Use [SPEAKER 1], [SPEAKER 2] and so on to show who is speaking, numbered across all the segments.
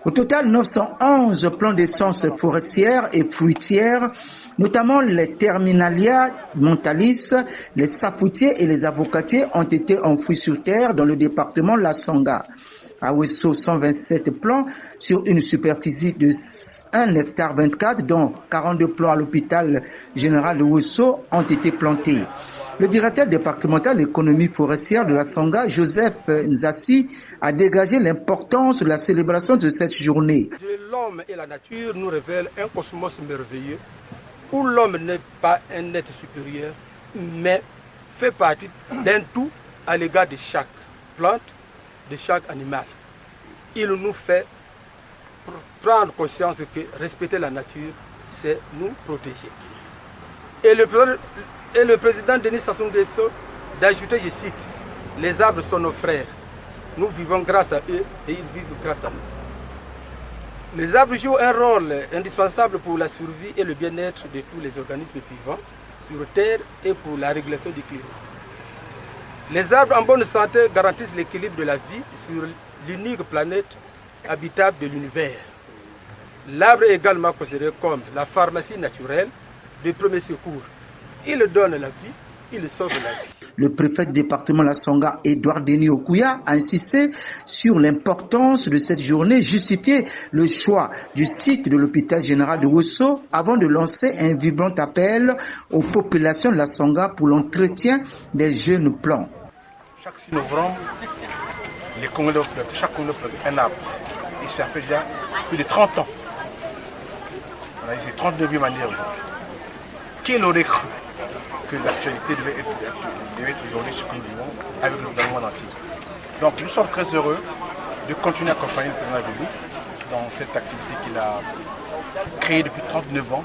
[SPEAKER 1] Au total, 911 plants d'essence forestière et fruitière, notamment les terminalia montalis, les safoutiers et les avocatiers, ont été enfouis sur terre dans le département La Songa. À Ouesso, 127 plants sur une superficie de 1 hectare 24, dont 42 plants à l'hôpital général de Ouesso, ont été plantés. Le directeur départemental de l'économie forestière de La Songa, Joseph Nzassi, a dégagé l'importance de la célébration de cette journée.
[SPEAKER 2] L'homme et la nature nous révèlent un cosmos merveilleux où l'homme n'est pas un être supérieur, mais fait partie d'un tout à l'égard de chaque plante, de chaque animal. Il nous fait prendre conscience que respecter la nature, c'est nous protéger. Et le président Denis Sassou Nguesso d'ajouter, je cite, « Les arbres sont nos frères. Nous vivons grâce à eux et ils vivent grâce à nous ». Les arbres jouent un rôle indispensable pour la survie et le bien-être de tous les organismes vivants sur Terre et pour la régulation du climat. Les arbres en bonne santé garantissent l'équilibre de la vie sur l'unique planète habitable de l'univers. L'arbre est également considéré comme la pharmacie naturelle de premier secours. Il donne la vie, il sauve la vie.
[SPEAKER 1] Le préfet du département La Songa, Edouard Denis Okuya, a insisté sur l'importance de cette journée, justifié le choix du site de l'hôpital général de Ouesso avant de lancer un vibrant appel aux populations de La Songa pour l'entretien des jeunes plants.
[SPEAKER 2] Chaque 6 novembre, les Congolais plantent, chaque Congolais plante un arbre. Et ça fait déjà plus de 30 ans. C'est 39e année aujourd'hui. Qui aurait cru que l'actualité devait être aujourd'hui ce que nous vivons avec le monde entier. Donc nous sommes très heureux de continuer à accompagner le président de la République dans cette activité qu'il a créée depuis 39 ans.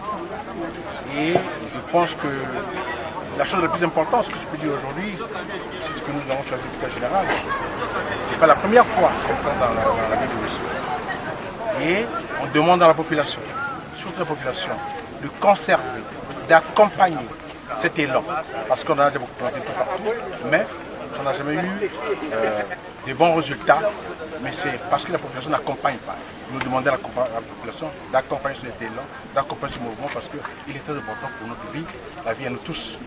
[SPEAKER 2] Et je pense que la chose la plus importante, ce que je peux dire aujourd'hui, c'est ce que nous avons choisi l'hôpital général. Ce n'est pas la première fois qu'on fait dans la ville de Ouesso. Et on demande à la population, surtout la population, de conserver, d'accompagner cet élan, parce qu'on a déjà beaucoup planté tout partout, mais on n'a jamais eu de bons résultats, mais c'est parce que la population n'accompagne pas. Nous demandons à la population d'accompagner cet élan, d'accompagner ce mouvement, parce qu'il est très important pour notre vie, la vie à nous tous,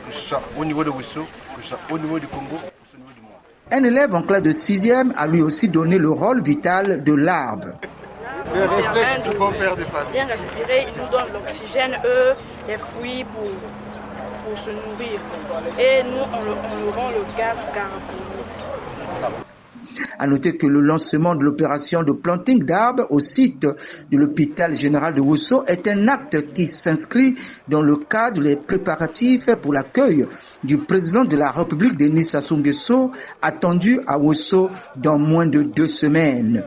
[SPEAKER 2] que ce soit au niveau de Ouesso, que ce soit au niveau du Congo, que ce soit au niveau du monde.
[SPEAKER 1] Un élève en classe de 6e a lui aussi donné le rôle vital de l'arbre.
[SPEAKER 3] Bien respirer, ils nous donnent l'oxygène, eux, les fruits pour se nourrir. Et nous, on leur rend le gaz carbonique.
[SPEAKER 1] À noter que le lancement de l'opération de planting d'arbres au site de l'hôpital général de Ouesso est un acte qui s'inscrit dans le cadre des préparatifs pour l'accueil du président de la République, Denis Sassou Nguesso, attendu à Ouesso dans moins de 2 semaines.